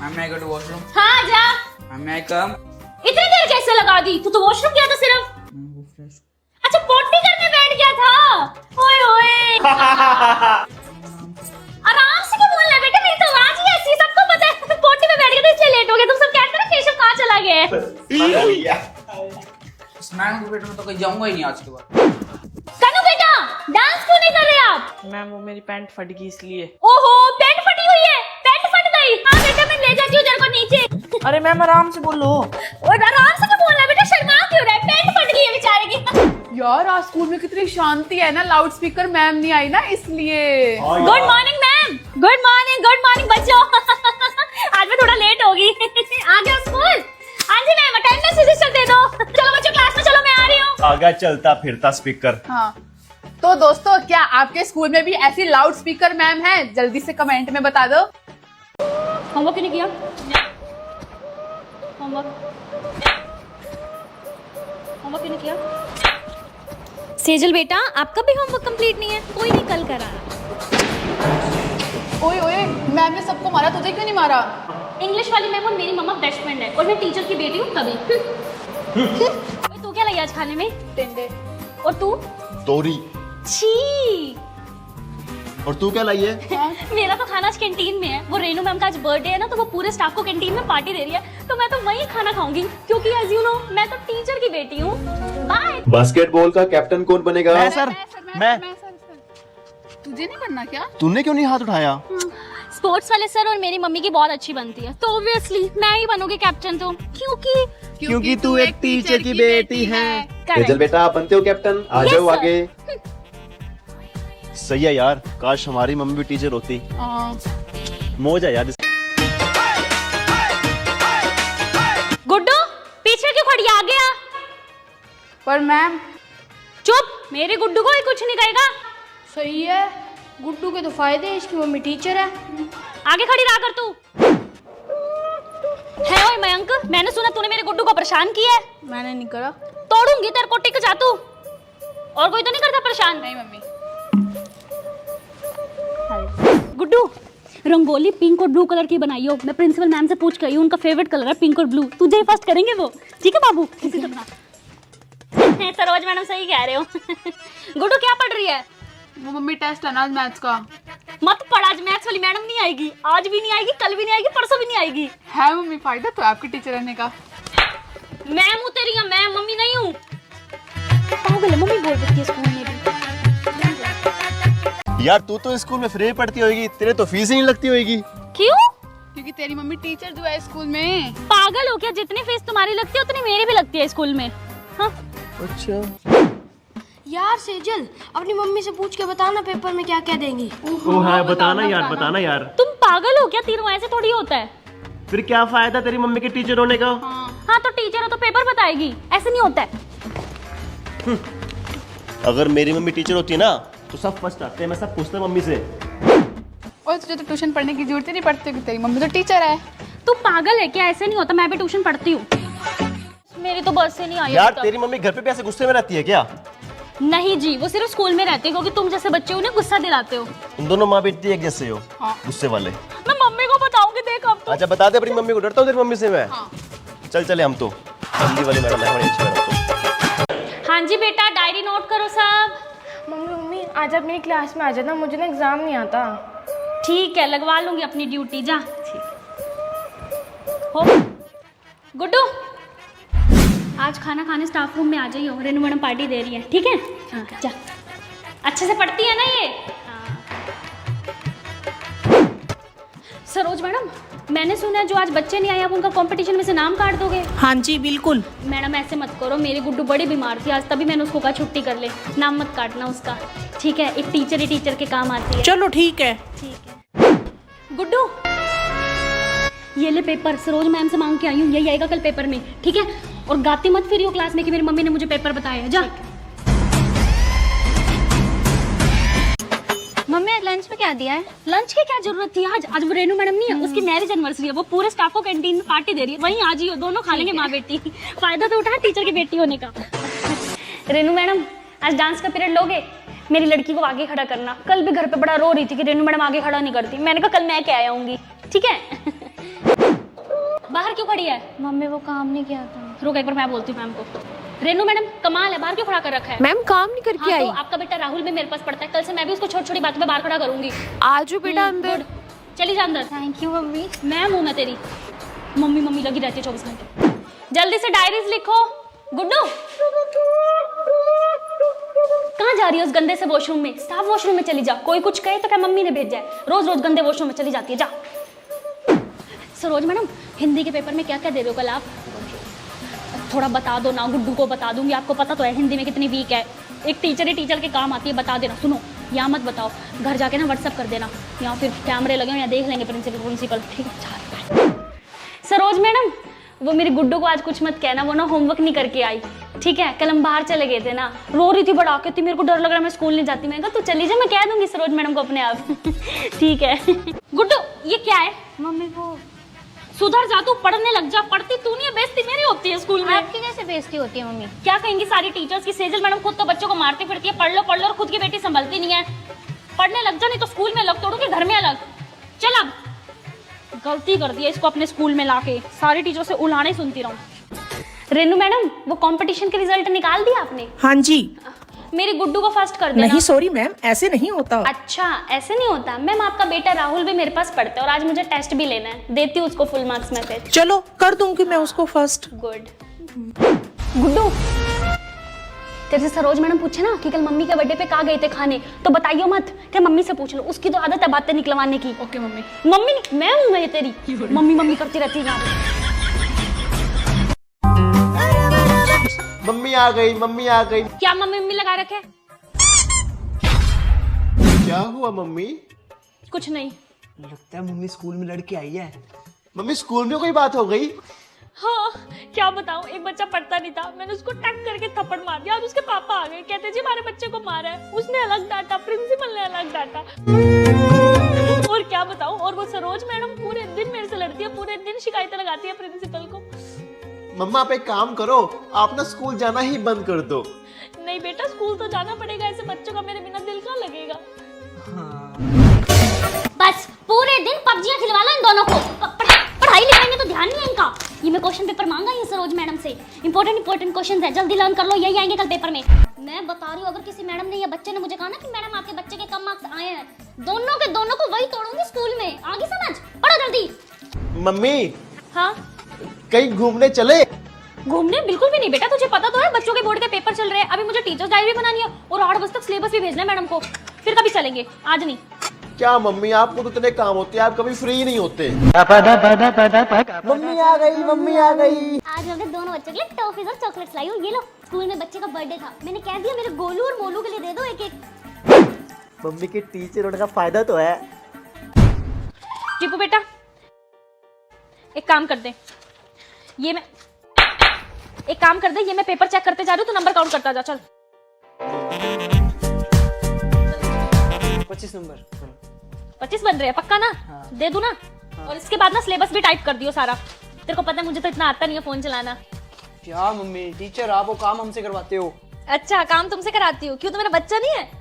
Ma'am मैं go to washroom. हाँ जा। मैम मैं कम। इतनी देर कैसे लगा दी? तू तो वॉशरूम गया था सिर्फ। वो फ्रेश। अच्छा पोटी करने बैठ गया था। ओए ओए आराम से क्यों बोल रहा है बेटा? मेरी तो आवाज ही ऐसी, सबको पता है तू पोटी में बैठ गया था इसलिए लेट हो गया। तुम सब कहते ना केशव कहाँ चला गया है? इस मैम के पेट में तो कहीं जाऊंगा ही नहीं आज के बाद। कनु बेटा डांस क्यों नहीं कर रहे आप? मैम वो मेरी पैंट फट गई इसलिए। ओहो पैंट फटी हुई है, पैंट फट गई। हाँ बेटा मैं ले जाती हूँ तेरे को नीचे। अरे मैम आराम से बोलो। और आराम से क्यों बोल रहा है बेटा? शर्मा क्यों रहा है? पैंट फट गई है बेचारे की। यार आज स्कूल में कितनी शांति है ना, लाउड स्पीकर मैम नहीं आई ना इसलिए। Good morning ma'am. Good morning बच्चों। आज मैं थोड़ा लेट होगी। आ गया स्कूल? हाँ जी मैम अटेंडेंस रजिस्टर दे दो। चलो बच्चों क्लास में चलो, मैं आ रही हूँ। आगा चलता फिरता स्पीकर। हाँ तो दोस्तों क्या आपके स्कूल में भी ऐसी लाउड स्पीकर मैम है? जल्दी से कमेंट में बता दो। होमवर्क क्यों नहीं किया? होमवर्क क्यों नहीं किया? सेजल बेटा आपका भी होमवर्क कंप्लीट नहीं है? कोई नहीं कल कराना। ओए ओए मैम ने सबको मारा, तुझे क्यों नहीं मारा? इंग्लिश वाली मैम और मेरी मम्मा बेस्ट फ्रेंड है और मैं टीचर की बेटी हूँ तभी। ओए, तू क्या लाई आज खाने में? टिंडे। और तू? तोरी। छी। और तू क्या लाई है? मेरा तो खाना आज कैंटीन में है। वो रेनू मैम का आज बर्थडे है ना, तो वो पूरे स्टाफ को कैंटीन में पार्टी दे रही है, तो मैं तो वहीं खाना खाऊंगी क्योंकि एज यू नो मैं तो टीचर की बेटी हूँ। बाय। बास्केटबॉल का कैप्टन कौन बनेगा? मैं सर। तुझे नहीं बनना क्या? तूने क्यों नहीं हाथ उठाया? स्पोर्ट्स वाले सर और मेरी मम्मी की बहुत अच्छी बनती है, तो ऑब्वियसली मैं ही बनूंगी कैप्टन। तो क्योंकि तू एक टीचर की बेटी है। Correct. तेजल बेटा आप बनते हो कैप्टन, आ Yes, जाओ sir. आगे। सही है यार, काश हमारी मम्मी भी टीचर होती। मौज है यार। गुड्डू पीछे क्यों खड़ी? आ गया। पर मैम। चुप, मेरे गुड्डू को ही कुछ नहीं कहेगा। सही है, गुड्डू के तो फायदे हैं, इसकी मम्मी टीचर है। आगे खड़ी रहा कर तू। है ओए मयंक, मैंने सुना तूने मेरे गुड्डू को परेशान किया है। मैंने नहीं करा। तोड़ूंगी तेरे को, टिक जा तू। और कोई तो नहीं करता परेशान? नहीं मम्मी। गुड्डू रंगोली पिंक और ब्लू कलर की बनाई हो। मैं प्रिंसिपल मैम से पूछ के आई हूँ, उनका फेवरेट कलर है पिंक और ब्लू। तुझे ही फर्स्ट करेंगे वो, ठीक है बाबू? इसी से बना। सरोज मैडम सही कह रहे हो। गुड्डू क्या पढ़ रही है? वो मम्मी टेस्ट है ना मैथ्स का। मत पढ़, आज मैथ्स वाली मैडम नहीं आएगी। आज भी नहीं आएगी, कल भी नहीं आएगी, परसों भी नहीं आएगी। है मम्मी फायदा तो आपके टीचर रहने का। मैम हूँ तेरी, मैं मम्मी नहीं हूँ। पागल है, मम्मी बोल देती है स्कूल में भी। यार तू तो स्कूल में फ्री पढ़ती होगी, तेरे तो फीस ही नहीं लगती होगी। क्यों? क्योंकि तेरी मम्मी टीचर जो है स्कूल में। पागल हो क्या? जितनी फीस तुम्हारी लगती है उतनी मेरी भी लगती है स्कूल में। हाँ? अच्छा यार सेजल अपनी मम्मी से पूछ के बताना पेपर में क्या क्या देंगी। हाँ बताना यार। तुम पागल हो क्या? तीनों ऐसे थोड़ी होता है। फिर क्या फायदा तेरी मम्मी के टीचर होने का? हाँ तो टीचर हो तो पेपर बताएगी, ऐसे नहीं होता है। अगर मेरी मम्मी टीचर होती ना तो सब फर्स्ट आते हैं, मैं सब पूछता मम्मी से। और तुझे तो ट्यूशन पढ़ने की जरूरत ही नहीं पड़ती क्योंकि तेरी मम्मी तो टीचर है। तू पागल है क्या? ऐसे नहीं होता, मैं भी ट्यूशन पढ़ती हूँ। मेरी तो बस से नहीं आई यार अभी तेरी मम्मी घर पे भी ऐसे गुस्से में रहती है क्या? तक। नहीं जी, वो सिर्फ स्कूल में रहती है क्योंकि तुम जैसे बच्चे उन्हें गुस्सा दिलाते हो। तुम दोनों माँ बेटी एक जैसे हो। गुस्से वाले। मैं मम्मी को बताऊंगी, देख अब तो। अच्छा बता दे अपनी मम्मी को, डरता हूँ तेरी मम्मी से मैं। चल चले हम तो। हिंदी वाली मैडम है, बड़ी अच्छी मैडम तो। हाँ जी बेटा डायरी नोट करो सब। मम्मी आज आप मेरी क्लास में आ जाना, मुझे ना एग्जाम नहीं आता। ठीक है लगवा लूंगी अपनी ड्यूटी, जा। हो गुड्डू आज खाना खाने स्टाफ रूम में आ जाइयो, रेनू मैडम पार्टी दे रही है, ठीक है? हाँ जा। अच्छे से पढ़ती है ना ये? हाँ। सरोज मैडम मैंने सुना है जो आज बच्चे नहीं आए आप उनका कंपटीशन में से नाम काट दोगे? हाँ जी बिल्कुल। मैडम ऐसे मत करो, मेरी गुड्डू बड़ी बीमार थी आज, तभी मैंने उसको कहा छुट्टी कर ले। नाम मत काटना उसका, ठीक है? एक टीचर ही टीचर के काम आती है। चलो ठीक है। ठीक है। गुड्डू ये ले पेपर, सरोज मैम से मांग के आई हूँ, यही आएगा कल पेपर में, ठीक है? और गाती मत फिरियो क्लास में कि मेरी मम्मी ने मुझे पेपर बताया है। जा। मम्मी लंच में क्या दिया है? लंच की क्या जरूरत थी? आज वो रेनू मैडम नहीं है, उसकी मैरिज एनिवर्सरी है, वो पूरे स्टाफ को कैंटीन में पार्टी दे रही है, वहीं आज ही हो, दोनों खा लेंगे माँ बेटी। फायदा तो उठा टीचर की बेटी होने का। रेनू मैडम आज डांस का पीरियड लोगे? मेरी लड़की को आगे खड़ा करना। कल भी घर पे बड़ा रो रही थी कि रेनू मैडम आगे खड़ा नहीं करती, मैंने कहा कल मैं क्या आऊंगी, ठीक है? बाहर क्यों खड़ी है? मम्मी वो काम नहीं किया था। रुक एक बार मैं बोलती हूँ मैम को। रेनू मैडम कमाल है, बाहर क्यों खड़ा कर रखा है? मैम काम नहीं करके हाँ, आई। तो आपका बेटा राहुल भी मेरे पास पढ़ता है, कल से मैं भी उसको छोटी छोटी बातों पे बाहर खड़ा करूंगी। आजू बेटा अंदर। गुड। चली जा अंदर। Thank you mummy. मैं हूँ मैं तेरी मम्मी, मम्मी लगी रहती है 24 घंटे। जल्दी से डायरीज लिखो। गुड्डू कहाँ जा रही है उस गंदे से वॉशरूम में? स्टाफ वॉशरूम में चली जा, कोई कुछ कहे तो क्या मम्मी ने भेजा है? रोज रोज गंदे वॉशरूम में चली जाती है, जा। सरोज मैडम हिंदी के पेपर में क्या क्या दे रहे हो कल आप? थोड़ा बता दो ना, गुड्डू को बता दूंगी, आपको पता तो है हिंदी में कितनी वीक है। एक टीचर ही टीचर के काम आती है, बता देना। सुनो यहाँ मत बताओ, घर जाके ना व्हाट्सअप कर देना, या फिर कैमरे लगे हो या देख लेंगे प्रिंसिपल। ठीक है। सरोज मैडम वो मेरी गुड्डू को आज कुछ मत कहना, वो ना होमवर्क नहीं करके आई, ठीक है? कल हम बाहर चले गए थे ना, रो रही थी बड़ा, कहती मेरे को डर लग रहा है, मैं स्कूल नहीं जाती। मैंने कहा तू चली जा, मैं कह दूंगी सरोज मैडम को अपने आप। ठीक है। गुड्डू ये क्या है? मम्मी वो सुधर जा, तू पढ़ने लग जा। पढ़ती तू नहीं है, बेइज्जती मेरी होती है स्कूल में। आपकी कैसे बेइज्जती होती है मम्मी? क्या कहेंगी सारी टीचर्स की? सेजल मैडम खुद तो बच्चों को मारती फिरती है, पढ़ लो और खुद की बेटी संभलती नहीं है। पढ़ने लग जा, नहीं तो स्कूल में अलग तोड़ूंगी, घर में अलग। चल अब गलती कर दी है इसको अपने स्कूल में लाके, सारी टीचरों से उलाने सुनती रहूं। रेनू मैडम वो कंपटीशन के रिजल्ट निकाल दिया आपने? हाँ जी। मेरी गुड्डू को फर्स्ट कर देना। नहीं सॉरी मैम, ऐसे नहीं होता। अच्छा ऐसे नहीं होता मैम, आपका बेटा राहुल भी मेरे पास पढ़ता है और आज मुझे टेस्ट भी लेना है, देती हूँ उसको फुल मार्क्स में फिर। चलो कर दूंगी मैं उसको फर्स्ट। गुड। गुड्डू तेरे से सरोज मैडम पूछे ना कि कल मम्मी के बर्थडे पे कहाँ गए थे खाने, तो बताइयो मत, क्या मम्मी से पूछ लो, उसकी तो आदत है बातें निकलवाने की। Okay mummy. मम्मी नहीं, मैं हूँ मैं तेरी मम्मी, मम्मी करती रहती है यहाँ पे। मम्मी आ गई, मम्मी आ गई। क्या मम्मी मम्मी लगा रखे? क्या हुआ मम्मी? कुछ नहीं। लगता है मम्मी स्कूल में लड़की आई है। मम्मी स्कूल में कोई बात हो गई? हाँ क्या बताऊँ, एक बच्चा पढ़ता नहीं था, मैंने उसको टक करके थप्पड़ मार दिया, आज उसके पापा आ गए, कहते जी हमारे बच्चे को मारा है। उसने अलग डांटा, प्रिंसिपल ने अलग डांटा। और क्या बताऊँ, और वो सरोज मैडम पूरे दिन मेरे से लड़ती है, पूरे दिन शिकायतें लगाती है प्रिंसिपल को। मम्मा आप एक काम करो, आप ना स्कूल जाना ही बंद कर दो। नहीं बेटा स्कूल तो जाना पड़ेगा, ऐसे बच्चों का मेरे बिना दिल कहाँ लगेगा। बस पूरे दिन पबजियां खिलवा लो इन दोनों को, पढ़ाई लिखाई में तो ध्यान नहीं है इनका। ये मैं क्वेश्चन पेपर मांगा ही सरोज मैडम से, इंपॉर्टेंट क्वेश्चन है, जल्दी लर्न कर लो, यही आएंगे कल पेपर में। मैं बता रही हूँ, अगर किसी मैडम ने या बच्चे ने मुझे कहा ना कि मैडम आपके बच्चे के कम मार्क्स आए हैं, दोनों के दोनों को वही तोड़ूंगी स्कूल में। आगे समझ, पढ़ो जल्दी। मम्मी हाँ कहीं घूमने चले? घूमने बिल्कुल भी नहीं बेटा, तुझे पता तो है बच्चों के बोर्ड के पेपर चल रहे हैं, अभी मुझे टीचर्स डायरी बनानी है और 8 बजे तक सिलेबस भी भेजना है मैडम को, फिर कभी चलेंगे, आज नहीं। क्या मम्मी आपको तो इतने काम होते हैं, आप कभी फ्री नहीं होते। मम्मी आ गई, मम्मी आ गई। आज मैं दोनों बच्चों के लिए टॉफीज और चॉकलेट्स लाई हूँ, ये लो। स्कूल में बच्चे का बर्थडे था, मैंने कह दिया मेरे गोलू और मोलू के लिए दे दो एक एक। मम्मी के टीचर होने का फायदा तो है। टीपू बेटा एक काम कर दे, ये मैं पेपर चेक करते जा रही हूँ, तो नंबर काउंट करता जा, चल। 25 नंबर। 25 बन रहे हैं पक्का ना? दे दूं ना? और इसके बाद ना सिलेबस भी टाइप कर दियो सारा, तेरे को पता है मुझे तो इतना आता नहीं है फोन चलाना। क्या मम्मी, टीचर आप वो काम हमसे करवाते हो। अच्छा काम तुमसे कराती हूँ, क्यों तो मेरा बच्चा नहीं है?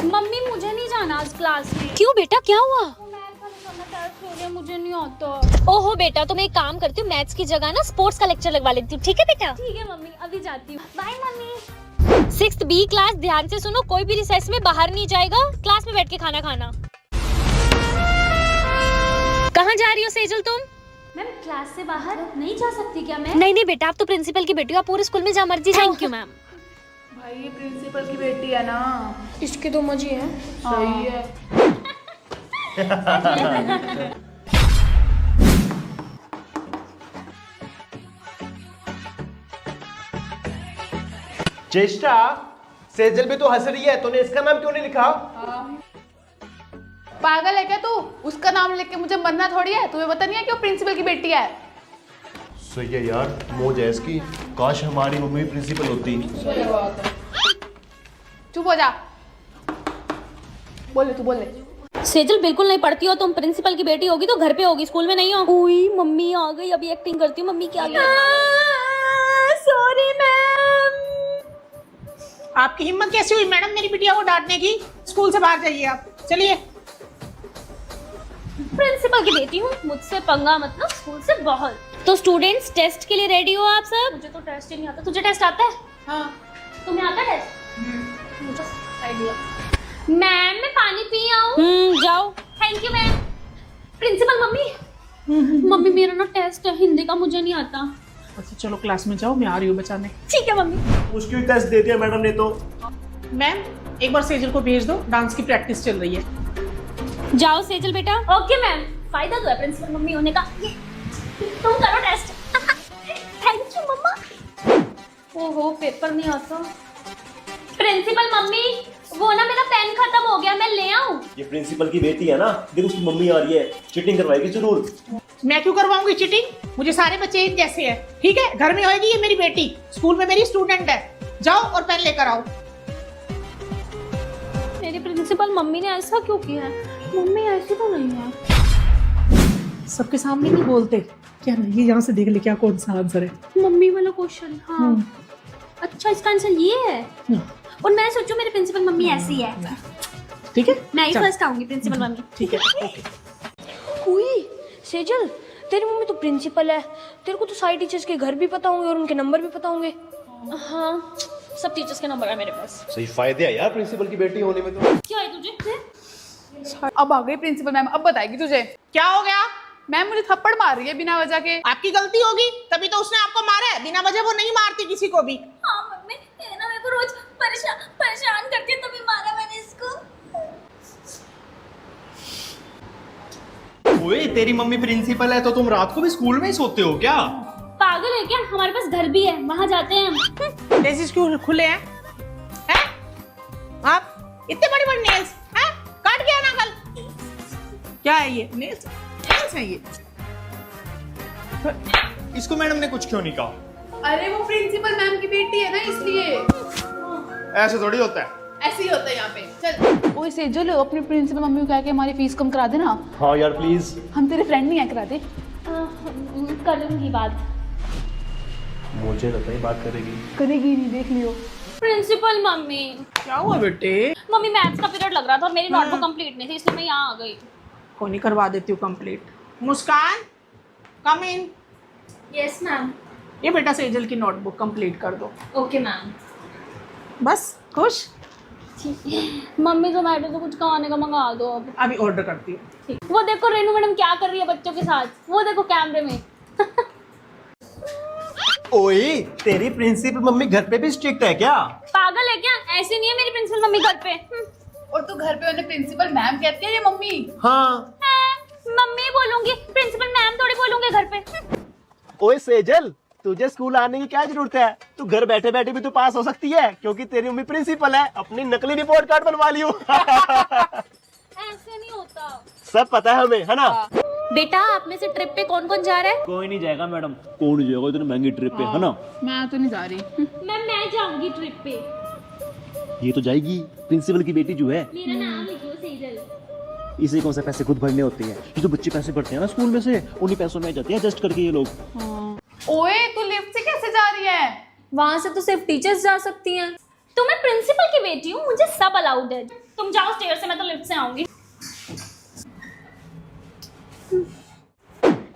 मम्मी मुझे नहीं जाना आज क्लास में। क्यों बेटा क्या हुआ? मुझे नहीं आता। ओहो बेटा तो मैं एक काम करती हूँ, मैथ्स की जगह ना स्पोर्ट्स का लेक्चर लगवा लेती हूँ, ठीक है बेटा? ठीक है मम्मी, अभी जाती हूँ। Bye mummy. 6th B class ध्यान से सुनो, कोई भी रिसेस में बाहर नहीं जाएगा, क्लास में बैठ के खाना खाना। कहाँ जा रही हो सेजल तुम? मैम क्लास से बाहर नहीं जा सकती क्या मैं? नहीं बेटा आप तो प्रिंसिपल की बेटी हो, आप पूरे स्कूल में जहाँ मर्जी। Thank you ma'am. भाई ये प्रिंसिपल की बेटी है ना, इसके तो मजे हैं। सही है। चेष्टा, सेजल भी तो हंस रही है, तूने इसका नाम क्यों नहीं लिखा? पागल है क्या तू? उसका नाम लेके मुझे मरना थोड़ी है, तुम्हें पता नहीं है कि वो प्रिंसिपल की बेटी है। सही है यार, मौज है इसकी, काश हमारी मम्मी प्रिंसिपल होती। चुप हो जा, बोले तू बोले। सेजल बिल्कुल नहीं पढ़ती हो तुम, प्रिंसिपल की बेटी होगी तो घर पे होगी, स्कूल में नहीं हो। ओई मम्मी आ गई, अभी एक्टिंग करती हूँ, मम्मी क्या गई? Sorry ma'am. आपकी हिम्मत कैसी हुई मैडम मेरी बिटिया को डांटने की? स्कूल से बाहर जाइए आप, चलिए। प्रिंसिपल की बेटी हूँ, मुझसे पंगा मतलब स्कूल से बहुत। तो स्टूडेंट्स टेस्ट के लिए रेडी हो आप सब? मुझे तो टेस्ट ही नहीं आता। तुझे टेस्ट आता है? हाँ। तुम्हें आता है टेस्ट? मुझे आइडिया। मैम मैं पानी पी आऊँ? जाओ। Thank you ma'am. Principal mummy, mummy मेरा ना टेस्ट है हिंदी का, मुझे नहीं आता। अच्छा चलो क्लास में जाओ, मैं आ रही हूँ बचाने। ठीक है मम्मी। मुश्किल टेस्ट दे दिया मैडम ने तो। मैम एक बार सेजल को भेज दो, डांस की प्रैक्टिस चल रही है। जाओ सेजल बेटा। Okay ma'am. फायदा तो है प्रिंसिपल मम्मी होने का। ये तुम करो टेस्ट। थैंक यू मम्मा। ओहो पेपर नहीं आता। प्रिंसिपल मम्मी वो ना मेरा पेन खत्म हो गया, मैं ले आऊं? ये प्रिंसिपल की बेटी है ना, देखो उसकी मम्मी आ रही है, चीटिंग करवाएगी जरूर। मैं क्यों करवाऊंगी चीटिंग? मुझे सारे बच्चे एक जैसे हैं, ठीक है? घर में होएगी ये मेरी बेटी, स्कूल में मेरी स्टूडेंट है। जाओ और पेन लेकर आओ। मेरी प्रिंसिपल मम्मी ने ऐसा क्यों किया है? मम्मी ऐसी तो नहीं है। सबके सामने नहीं बोलते क्या? नहीं यहाँ से देख ले क्या कौन सा आंसर है। मम्मी वाला क्वेश्चन। हाँ अच्छा इसका आंसर ये है। और मैं सोचूं मेरी प्रिंसिपल मम्मी ऐसी है। ठीक है मैं ही चल। फर्स्ट आऊंगी प्रिंसिपल मम्मी। ठीक है ओके। हुई सेजल, तेरी मम्मी तो प्रिंसिपल है, तेरे को तो सारे टीचर्स के घर भी पता होंगे और उनके नंबर भी पता होंगे। हाँ सब टीचर्स के नंबर है मेरे पास। सही फायदे है यार प्रिंसिपल की बेटी होने में तो। क्या है तुझे? अब आ गई प्रिंसिपल मैम, अब बताएगी तुझे। क्या हो गया? मैम मुझे थप्पड़ मार रही है बिना वजह के। आपकी गलती होगी, तभी तो उसने आपको मारा है। बिना वजह वो नहीं मारती किसी को भी। हाँ मम्मी ये ना मेरे को रोज परेशान करती है, तभी मारा मैंने इसको। ओए तेरी मम्मी प्रिंसिपल है तो तुम रात को भी स्कूल में ही सोते हो क्या? पागल है क्या? हमारे पास घर भी है, वहाँ जाते हैं हम। नेल्स क्यों खुले हैं? हैं? आप इतने बड़े बड़े नेल्स हैं? काट के आना कल। क्या है ये? नेल्स है ये। इसको मैडम ने कुछ क्यों नहीं कहा? अरे वो प्रिंसिपल मैम की बेटी है ना, इसलिए ऐसे थोड़ी होता है। ऐसे ही होता है यहाँ पे। चल ओए सेजल, अपनी प्रिंसिपल मम्मी को कह के हमारी फीस कम करा देना। हाँ यार प्लीज। हम तेरे फ्रेंड नहीं है, करा दे। करूँगी बात। मुझे लगता है बात करेगी। करेगी नहीं, देख लियो। Principal mummy. क्या हुआ बेटे? मम्मी मैथ्स का पीरियड लग रहा था और मेरी नोटबुक कंप्लीट नहीं थी, इसलिए मैं यहाँ आ गई। कोई नहीं, करवा देती हूँ complete. Muskan come in. Yes ma'am. ये बेटा सेजल की नोटबुक कंप्लीट कर दो। Okay ma'am. बस खुश? मम्मी जोमेटो से कुछ खाने का मंगा दो अब। अभी ऑर्डर करती हूँ। ठीक। वो देखो रेनू मैडम क्या कर रही है बच्चों के साथ, वो देखो कैमरे में। ओए तेरी प्रिंसिपल मम्मी घर पे भी स्ट्रिक्ट है क्या? पागल है क्या? ऐसे नहीं है मेरी प्रिंसिपल मम्मी घर पे। और तू घर पे उन्हें प्रिंसिपल मैम कहती है, ये मम्मी। हाँ। मम्मी बोलूंगी, प्रिंसिपल मैम थोड़ी बोलूंगी घर पे। ओए सेजल, तुझे स्कूल आने की क्या जरूरत है? तू घर बैठे बैठे भी तो पास हो सकती है, क्योंकि तेरी मम्मी प्रिंसिपल है। अपनी नकली रिपोर्ट कार्ड बनवा लियो। ऐसे नहीं होता। सब पता है हमें, है ना? बेटा आप में से ट्रिप पे कौन कौन जा रहा है? कोई नहीं जाएगा मैडम। कौन नहीं जाएगा इतनी महंगी ट्रिप पे, है ना? मैं तो नहीं जा रही। मैं जाऊंगी ट्रिप पे। ये तो जाएगी, प्रिंसिपल की बेटी जो है। मेरा नाम लिखो सेजल। इसे कौन से पैसे खुद भरने होते हैं? ये जो बच्चे पैसे भरते हैं ना स्कूल में से, उन्हीं पैसों में जाते हैं एडजस्ट करके ये लोग। ओए तू लिफ्ट से कैसे जा रही है? वहाँ से तो सिर्फ टीचर्स जा सकती हैं। तो मैं प्रिंसिपल की बेटी हूँ, मुझे सब अलाउड है। तुम जाओ स्टेयर से, मैं तो लिफ्ट से आऊंगी।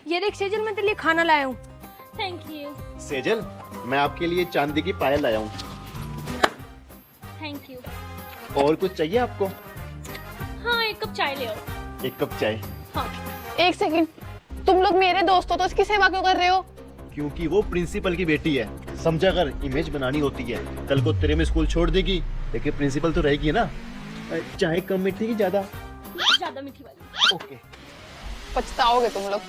ये देख सेजल, मैं तेरे लिए खाना लाया हूँ। Thank you. सेजल, मैं आपके लिए चांदी की पायल लाया हूँ। Thank you. और कुछ चाहिए आपको? हाँ एक कप चाय ले आओ। एक कप चाय। हाँ। एक सेकंड, तुम लोग मेरे दोस्त हो तो इसकी सेवा क्यों कर रहे हो? क्योंकि वो प्रिंसिपल की बेटी है। समझा कर, इमेज बनानी होती है। कल को तेरे में स्कूल छोड़ देगी, लेकिन प्रिंसिपल तो रहेगी ना। चाय कम मीठी की ज्यादा? ज्यादा मीठी वाली। ओके। पछताओगे तुम लोग।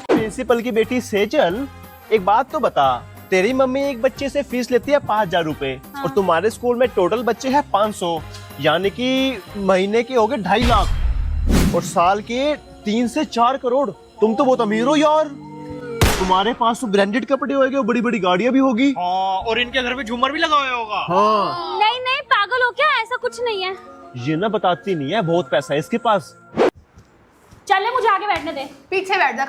प्रिंसिपल की बेटी सेजल, एक बात तो बता, तेरी मम्मी एक बच्चे से फीस लेती है 5,000 रुपए। और तुम्हारे स्कूल में टोटल बच्चे हैं 500, यानी कि महीने के हो गए 2.5 लाख और साल के 3 से 4 करोड़। तुम तो बहुत अमीर हो यार। तुम्हारे पास तो ब्रांडेड कपड़े होंगे और बड़ी बड़ी गाड़ियां भी होगी। हाँ, और इनके घर पे झूमर भी लगा हुआ होगा। हाँ। नहीं नहीं पागल हो क्या? ऐसा कुछ नहीं है। ये ना बताती नहीं है, बहुत पैसा है इसके पास। चले मुझे आगे बैठने दे। पीछे बैठ जा।